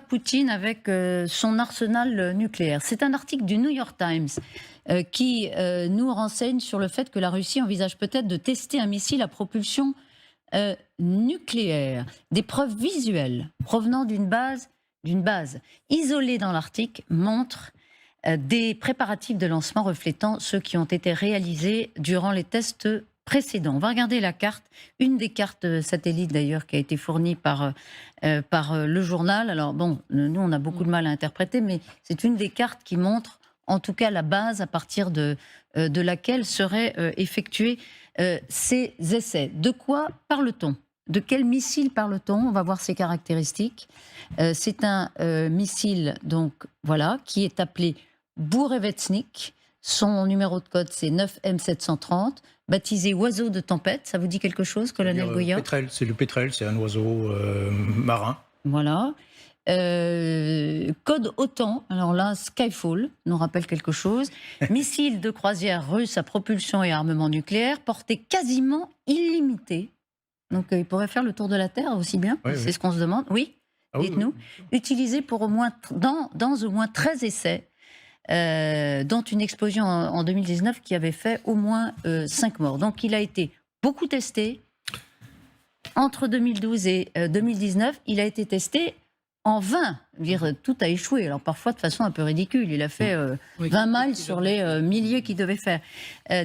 Poutine avec son arsenal nucléaire. C'est un article du New York Times qui nous renseigne sur le fait que la Russie envisage peut-être de tester un missile à propulsion nucléaire. Des preuves visuelles provenant d'une base isolée dans l'Arctique montrent des préparatifs de lancement reflétant ceux qui ont été réalisés durant les tests précédents. On va regarder la carte, une des cartes satellites d'ailleurs qui a été fournie par le journal. Alors bon, nous on a beaucoup de mal à interpréter, mais c'est une des cartes qui montre en tout cas la base à partir de laquelle seraient effectués ces essais. De quoi parle-t-on ? De quel missile parle-t-on ? On va voir ses caractéristiques. C'est un missile donc voilà qui est appelé Bourevetsnik. Son numéro de code c'est 9M730, baptisé oiseau de tempête. Ça vous dit quelque chose, colonel Goya ? Pétrel, c'est le pétrel, c'est un oiseau marin. Voilà. Code OTAN, alors là, Skyfall nous rappelle quelque chose. Missile de croisière russe à propulsion et armement nucléaire, portée quasiment illimitée. Donc il pourrait faire le tour de la Terre aussi bien, oui, c'est ce qu'on se demande. Oui, dites-nous. Oui. Utilisé pour au moins, dans au moins 13 essais, dont une explosion en 2019 qui avait fait au moins 5 morts. Donc il a été beaucoup testé. Entre 2012 et 2019, il a été testé en vain. Dire, tout a échoué. Alors parfois de façon un peu ridicule. Il a fait 20 miles sur les milliers qu'il devait faire.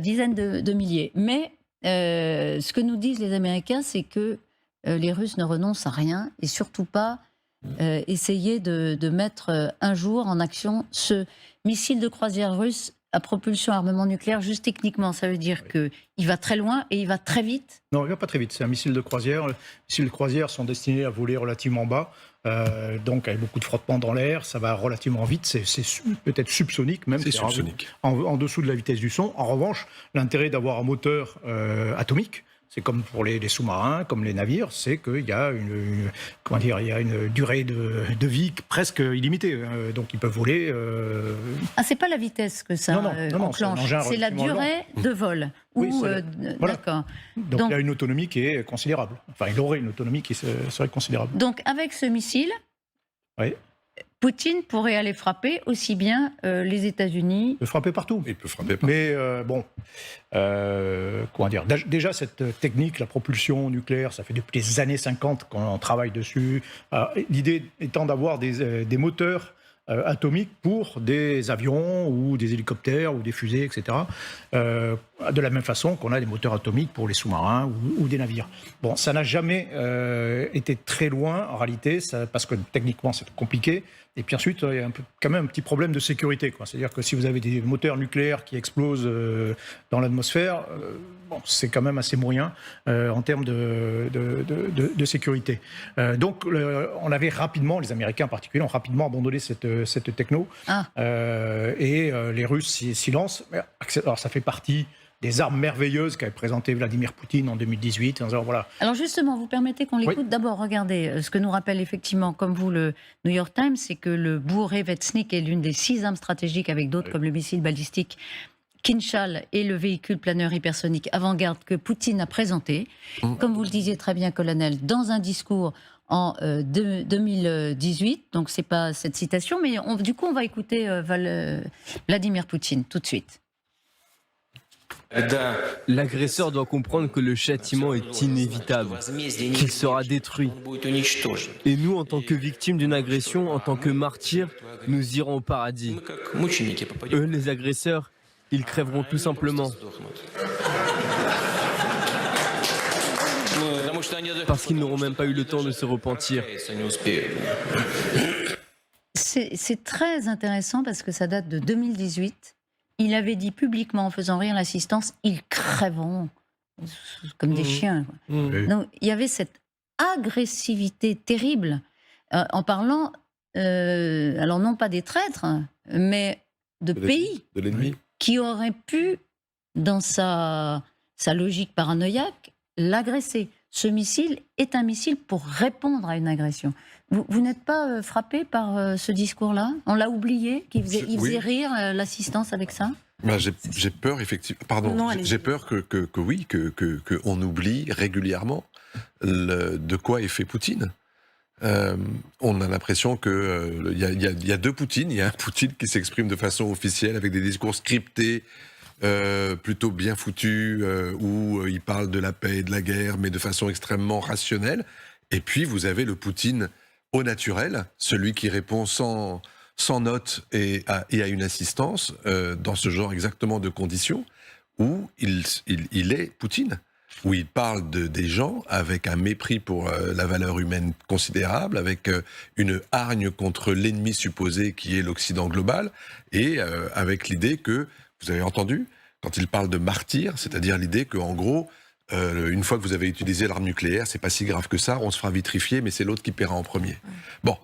Dizaines de milliers. Mais ce que nous disent les Américains, c'est que les Russes ne renoncent à rien et surtout pas essayer de mettre un jour en action ce missile de croisière russe à propulsion armement nucléaire. Juste techniquement, ça veut dire qu'il va très loin et il va très vite ? Non, il ne va pas très vite. C'est un missile de croisière. Les missiles de croisière sont destinés à voler relativement bas, donc avec beaucoup de frottement dans l'air. Ça va relativement vite. C'est peut-être subsonique même. C'est subsonique. En dessous de la vitesse du son. En revanche, l'intérêt d'avoir un moteur atomique, c'est comme pour les sous-marins, comme les navires, c'est qu'il y a une durée de vie presque illimitée. Donc ils peuvent voler. Ah, c'est pas la vitesse que ça enclenche, c'est la durée de vol. Oui, voilà. D'accord. Donc il a une autonomie qui est considérable. Enfin, il aurait une autonomie qui serait considérable. Donc avec ce missile, oui, Poutine pourrait aller frapper aussi bien les États-Unis. Il peut frapper partout. Il peut frapper partout. Mais comment dire ? Déjà, cette technique, la propulsion nucléaire, ça fait depuis les années 50 qu'on travaille dessus. L'idée étant d'avoir des moteurs atomiques pour des avions ou des hélicoptères ou des fusées, etc. De la même façon qu'on a des moteurs atomiques pour les sous-marins ou des navires. Bon, ça n'a jamais été très loin en réalité, parce que techniquement c'est compliqué. Et puis ensuite, il y a quand même un petit problème de sécurité, quoi. C'est-à-dire que si vous avez des moteurs nucléaires qui explosent dans l'atmosphère, c'est quand même assez moyen en termes de sécurité. Donc, on avait rapidement, les Américains en particulier, ont rapidement abandonné cette techno. Et les Russes s'y lancent. Alors, ça fait partie des armes merveilleuses qu'avait présentées Vladimir Poutine en 2018. Voilà. Alors justement, vous permettez qu'on l'écoute. D'abord, regardez, ce que nous rappelle effectivement, comme vous, le New York Times, c'est que le Bourevetsnik est l'une des 6 armes stratégiques, avec d'autres comme le missile balistique Kinjal et le véhicule planeur hypersonique avant-garde que Poutine a présenté. Comme vous le disiez très bien, colonel, dans un discours en 2018. Donc c'est pas cette citation, mais du coup on va écouter Vladimir Poutine tout de suite. L'agresseur doit comprendre que le châtiment est inévitable, qu'il sera détruit. Et nous, en tant que victimes d'une agression, en tant que martyrs, nous irons au paradis. Eux, les agresseurs, ils crèveront tout simplement. Parce qu'ils n'auront même pas eu le temps de se repentir. C'est très intéressant parce que ça date de 2018. Il avait dit publiquement, en faisant rire l'assistance, ils crèveront comme des chiens. Donc, il y avait cette agressivité terrible en parlant, alors non pas des traîtres, mais de pays de l'ennemi qui auraient pu, dans sa logique paranoïaque, l'agresser. Ce missile est un missile pour répondre à une agression. Vous n'êtes pas frappé par ce discours-là ? On l'a oublié, il faisait rire l'assistance avec ça ? J'ai peur, effectivement. Pardon, j'ai peur qu'on oublie régulièrement de quoi est fait Poutine. on a l'impression qu'il y a deux Poutines. Il y a un Poutine qui s'exprime de façon officielle avec des discours scriptés, plutôt bien foutus, où il parle de la paix et de la guerre, mais de façon extrêmement rationnelle. Et puis vous avez le Poutine au naturel, celui qui répond sans note et à une assistance, dans ce genre exactement de conditions, où il est Poutine, où il parle des gens avec un mépris pour la valeur humaine considérable, avec une hargne contre l'ennemi supposé qui est l'Occident global, et avec l'idée que, vous avez entendu, quand il parle de martyr, c'est-à-dire l'idée qu'en gros, une fois que vous avez utilisé l'arme nucléaire, c'est pas si grave que ça, on se fera vitrifier, mais c'est l'autre qui paiera en premier. Bon.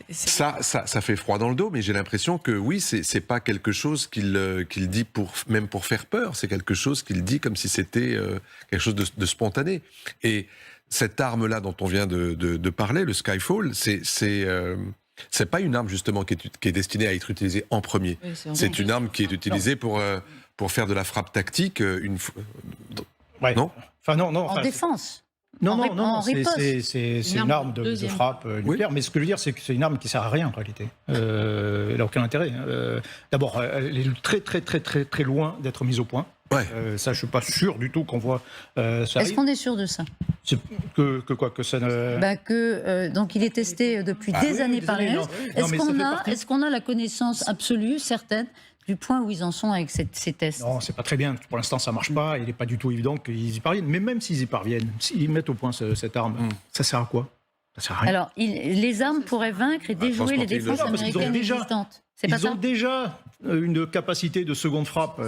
Ça fait froid dans le dos, mais j'ai l'impression que oui, c'est pas quelque chose qu'il dit même pour faire peur, c'est quelque chose qu'il dit comme si c'était quelque chose de spontané. Et cette arme-là dont on vient de parler, le Skyfall, c'est pas une arme justement qui est destinée à être utilisée en premier. Oui, c'est une arme qui est utilisée pour faire de la frappe tactique. Ouais. Non. Enfin non. En défense. Non, c'est une arme de frappe nucléaire, mais ce que je veux dire, c'est que c'est une arme qui sert à rien en réalité. Elle n'a aucun intérêt. D'abord, elle est très très très très très loin d'être mise au point. Ouais. Ça, je suis pas sûr du tout qu'on voit ça. Est-ce qu'on est sûr de ça? Que ça ne... donc il est testé depuis des années par les Russes. Est-ce qu'on a la connaissance absolue, certaine, du point où ils en sont avec ces tests? Non, c'est pas très bien. Pour l'instant, ça marche pas. Il n'est pas du tout évident qu'ils y parviennent. Mais même s'ils y parviennent, s'ils mettent au point cette arme, ça sert à quoi? Ça sert à rien. Alors, les armes pourraient vaincre et déjouer les défenses américaines existantes. Ils ont déjà une capacité de seconde frappe.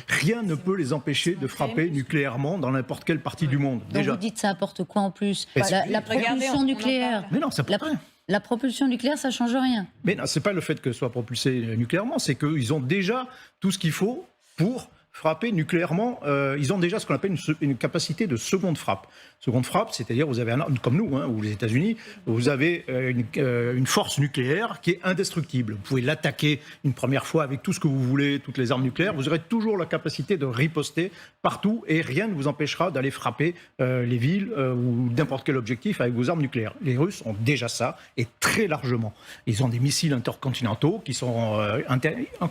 Rien ne peut les empêcher de frapper nucléairement dans n'importe quelle partie du monde. Donc vous dites ça apporte quoi en plus? La propulsion nucléaire. Mais non, ça apporte rien. La propulsion nucléaire, ça ne change rien. Mais non, c'est pas le fait que ce soit propulsé nucléairement, c'est qu'ils ont déjà tout ce qu'il faut pour frapper nucléairement. Ils ont déjà ce qu'on appelle une capacité de seconde frappe. Seconde frappe, c'est-à-dire vous avez un arme comme nous, ou les États-Unis, vous avez une force nucléaire qui est indestructible. Vous pouvez l'attaquer une première fois avec tout ce que vous voulez, toutes les armes nucléaires. Vous aurez toujours la capacité de riposter partout et rien ne vous empêchera d'aller frapper les villes ou n'importe quel objectif avec vos armes nucléaires. Les Russes ont déjà ça et très largement. Ils ont des missiles intercontinentaux qui sont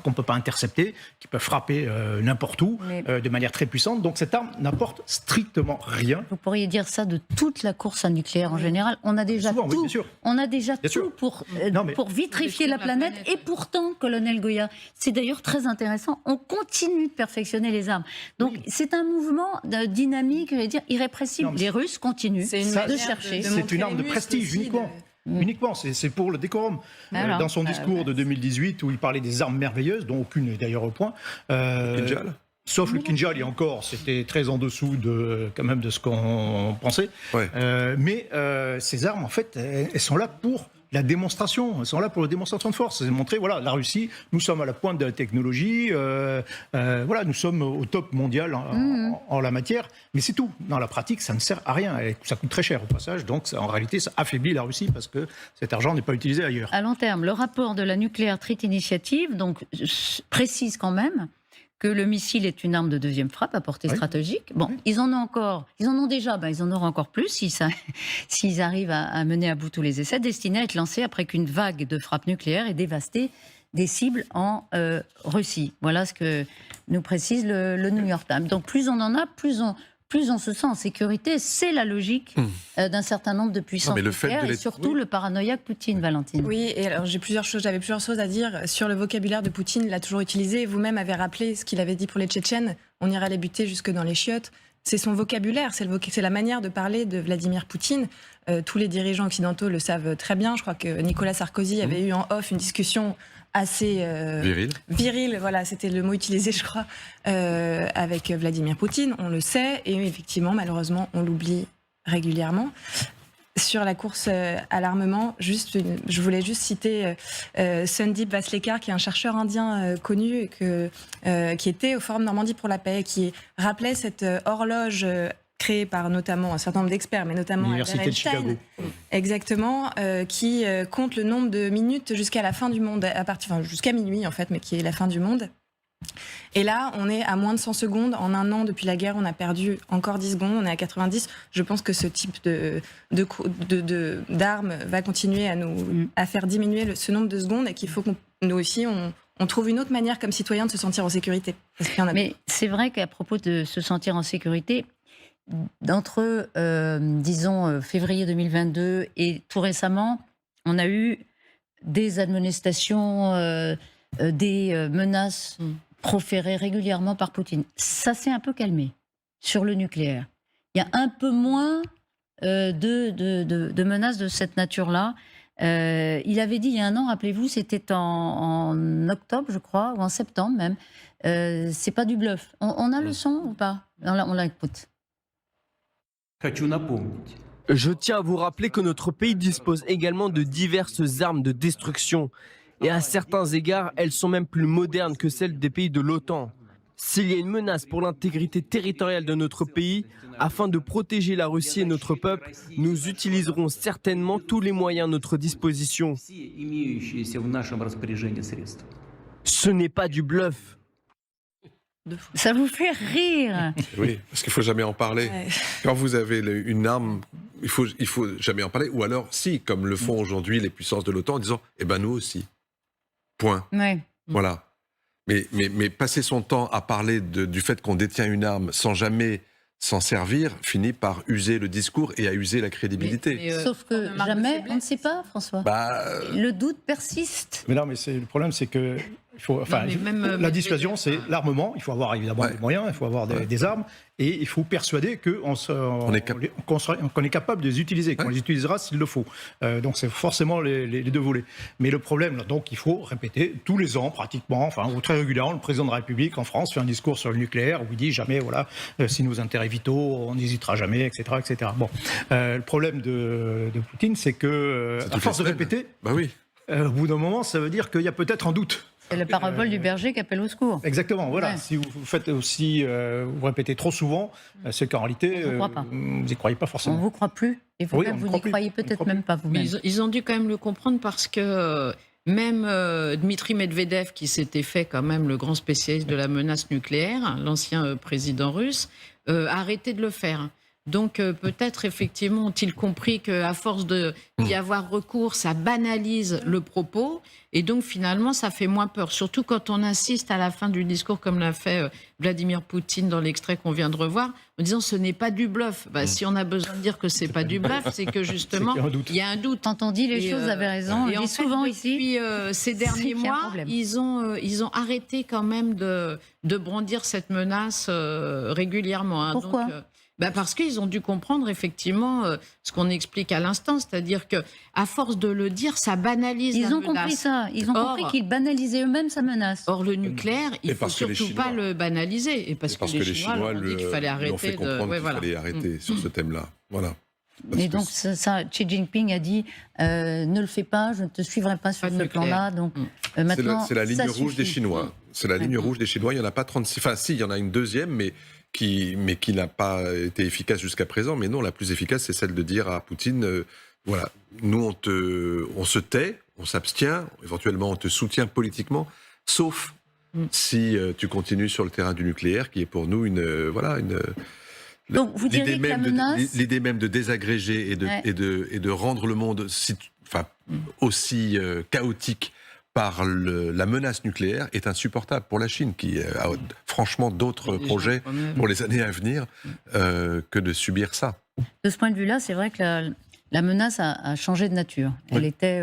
qu'on ne peut pas intercepter, qui peuvent frapper n'importe où de manière très puissante. Donc cette arme n'apporte strictement rien. Vous pourriez dire ça de toute la course à nucléaire en général. On a déjà tout. Oui, on a déjà tout pour vitrifier la planète. Et pourtant, colonel Goya, c'est d'ailleurs très intéressant, on continue de perfectionner les armes. Donc c'est un mouvement dynamique, je vais dire, irrépressible. Les Russes continuent de chercher. C'est une arme de prestige uniquement. Uniquement, c'est pour le décorum. Dans son discours de 2018, où il parlait des armes merveilleuses, dont aucune n'est d'ailleurs au point. Sauf le Kinjal, et encore, c'était très en dessous quand même de ce qu'on pensait. Ouais. Mais ces armes, en fait, elles sont là pour la démonstration. Elles sont là pour la démonstration de force. C'est montrer, voilà, la Russie, nous sommes à la pointe de la technologie, voilà, nous sommes au top mondial en la matière, mais c'est tout. Dans la pratique, ça ne sert à rien. Ça coûte très cher au passage, donc en réalité, ça affaiblit la Russie parce que cet argent n'est pas utilisé ailleurs. À long terme, le rapport de la Nuclear Threat Initiative donc, précise quand même que le missile est une arme de deuxième frappe à portée stratégique. Bon, ils en ont déjà, ils en auront encore plus s'ils arrivent à mener à bout tous les essais, destinés à être lancés après qu'une vague de frappes nucléaires ait dévasté des cibles en Russie. Voilà ce que nous précise le New York Times. Donc plus on en a, plus on se sent en sécurité. C'est la logique d'un certain nombre de puissances nucléaires et surtout le paranoïaque Poutine, Valentine. Oui, et alors j'avais plusieurs choses à dire sur le vocabulaire de Poutine. Il l'a toujours utilisé. Vous-même avez rappelé ce qu'il avait dit pour les Tchétchènes. On ira les buter jusque dans les chiottes. C'est son vocabulaire, c'est la manière de parler de Vladimir Poutine. Tous les dirigeants occidentaux le savent très bien. Je crois que Nicolas Sarkozy avait eu en off une discussion assez viril, voilà, c'était le mot utilisé, je crois, avec Vladimir Poutine. On le sait, et effectivement, malheureusement, on l'oublie régulièrement. Sur la course à l'armement, je voulais juste citer Sundip Vaslekar, qui est un chercheur indien connu, qui était au Forum Normandie pour la paix, qui rappelait cette horloge créée par notamment un certain nombre d'experts, mais notamment l'Université de Chicago. Exactement, qui compte le nombre de minutes jusqu'à la fin du monde, jusqu'à minuit en fait, mais qui est la fin du monde. Et là, on est à moins de 100 secondes. En un an, depuis la guerre, on a perdu encore 10 secondes. On est à 90. Je pense que ce type d'armes va continuer à faire diminuer ce nombre de secondes et qu'il faut que nous aussi, on trouve une autre manière comme citoyens de se sentir en sécurité. Parce qu'il y en a Mais c'est vrai qu'à propos de se sentir en sécurité, d'entre, disons, février 2022 et tout récemment, on a eu des admonestations, des menaces proférées régulièrement par Poutine. Ça s'est un peu calmé sur le nucléaire. Il y a un peu moins de menaces de cette nature-là. Il avait dit il y a un an, rappelez-vous, c'était en octobre, je crois, ou en septembre même. C'est pas du bluff. On a le son ou pas? On l'écoute. Je tiens à vous rappeler que notre pays dispose également de diverses armes de destruction. Et à certains égards, elles sont même plus modernes que celles des pays de l'OTAN. S'il y a une menace pour l'intégrité territoriale de notre pays, afin de protéger la Russie et notre peuple, nous utiliserons certainement tous les moyens à notre disposition. Ce n'est pas du bluff. Ça vous fait rire? Oui, parce qu'il ne faut jamais en parler. Ouais. Quand vous avez une arme, il faut jamais en parler. Ou alors, si, comme le font aujourd'hui les puissances de l'OTAN, en disant « eh ben nous aussi ». Point. Ouais. Voilà. Mais passer son temps à parler du fait qu'on détient une arme sans jamais s'en servir, finit par user le discours et à user la crédibilité. Sauf que jamais, on ne sait pas, François. Le doute persiste. Mais non, mais le problème, c'est que la dissuasion, c'est l'armement. Il faut avoir évidemment des moyens, il faut avoir des armes, et il faut persuader qu'on est capable de les utiliser, qu'on les utilisera s'il le faut. Donc c'est forcément les deux volets. Mais le problème, là, donc il faut répéter tous les ans, pratiquement, ou très régulièrement, le président de la République en France fait un discours sur le nucléaire où il dit jamais, voilà, si nos intérêts vitaux, on n'hésitera jamais, etc., etc. Bon, le problème de Poutine, c'est que à force de répéter, au bout d'un moment, ça veut dire qu'il y a peut-être un doute. C'est le parabole du berger qui appelle au secours. Exactement, voilà. Ouais. Si vous faites aussi, vous répétez trop souvent, c'est qu'en réalité, vous n'y croyez pas forcément. On ne vous croit plus. Et vous-même, vous n'y croyez peut-être même pas vous-même. Ils ont dû quand même le comprendre parce que même Dmitri Medvedev, qui s'était fait quand même le grand spécialiste de la menace nucléaire, l'ancien président russe, a arrêté de le faire. Donc peut-être effectivement ont-ils compris qu'à force d'y avoir recours, ça banalise le propos et donc finalement ça fait moins peur. Surtout quand on insiste à la fin du discours comme l'a fait Vladimir Poutine dans l'extrait qu'on vient de revoir, en disant ce n'est pas du bluff. Si on a besoin de dire que c'est pas du bluff, c'est que justement il y a un doute. Quand on dit les choses, vous avez raison. Et on dit souvent ici. Depuis ces derniers mois, ils ont arrêté quand même de brandir cette menace régulièrement. Pourquoi ? Donc, parce qu'ils ont dû comprendre effectivement ce qu'on explique à l'instant, c'est-à-dire que à force de le dire, ça banalise la menace. Ils ont compris ça. Ils ont compris qu'ils banalisaient eux-mêmes sa menace. Or, le nucléaire, il ne faut surtout pas le banaliser. Et parce que les Chinois ont dit qu'il fallait arrêter. Fait comprendre qu'il fallait arrêter sur ce thème-là. Voilà. Et donc, Xi Jinping a dit ne le fais pas, je ne te suivrai pas sur ce plan-là. Donc, maintenant, c'est la ligne rouge des Chinois. C'est la ligne rouge des Chinois. Il n'y en a pas 36. Enfin, si, il y en a une deuxième, mais qui n'a pas été efficace jusqu'à présent. Mais non, la plus efficace, c'est celle de dire à Poutine voilà, nous, on se tait, on s'abstient, éventuellement, on te soutient politiquement, sauf si tu continues sur le terrain du nucléaire, qui est pour nous donc, vous diriez que la menace... L'idée même de désagréger et de rendre le monde aussi chaotique par la menace nucléaire est insupportable pour la Chine, qui a franchement d'autres projets pour les années à venir que de subir ça. De ce point de vue-là, c'est vrai que la menace a changé de nature. Elle était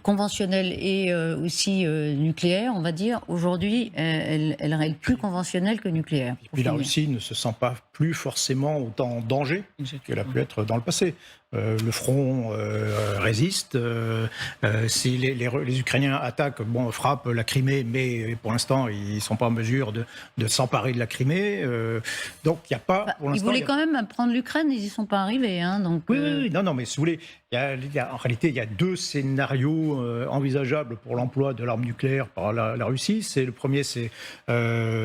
conventionnelle et aussi nucléaire, on va dire. Aujourd'hui, elle est plus conventionnelle que nucléaire. Et puis la Russie ne se sent pas plus forcément autant en danger qu'elle a pu être dans le passé. Le front résiste. Si les Ukrainiens attaquent, frappent la Crimée, mais pour l'instant, ils ne sont pas en mesure de s'emparer de la Crimée. Donc, il n'y a pas, pour l'instant... Ils voulaient quand même prendre l'Ukraine, ils n'y sont pas arrivés. Donc, oui, non, mais si vous voulez, en réalité, il y a deux scénarios envisageables pour l'emploi de l'arme nucléaire par la Russie. Le premier, c'est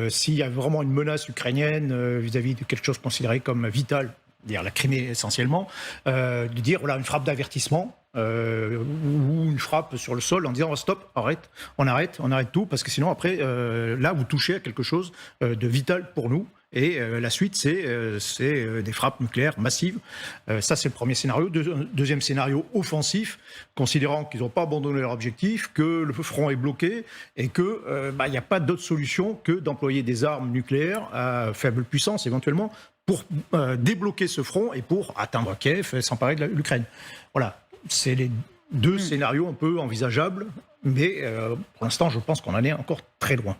s'il y a vraiment une menace ukrainienne vis-à-vis de quelque chose considéré comme vital, dire la Crimée essentiellement, de dire voilà une frappe d'avertissement ou une frappe sur le sol en disant stop, on arrête tout, parce que sinon après, là vous touchez à quelque chose de vital pour nous. Et la suite, c'est des frappes nucléaires massives. Ça, c'est le premier scénario. Deuxième scénario offensif, considérant qu'ils n'ont pas abandonné leur objectif, que le front est bloqué et qu'il n'y a pas d'autre solution que d'employer des armes nucléaires à faible puissance, éventuellement, pour débloquer ce front et pour atteindre Kiev et s'emparer de l'Ukraine. Voilà, c'est les deux scénarios un peu envisageables, mais pour l'instant, je pense qu'on en est encore très loin.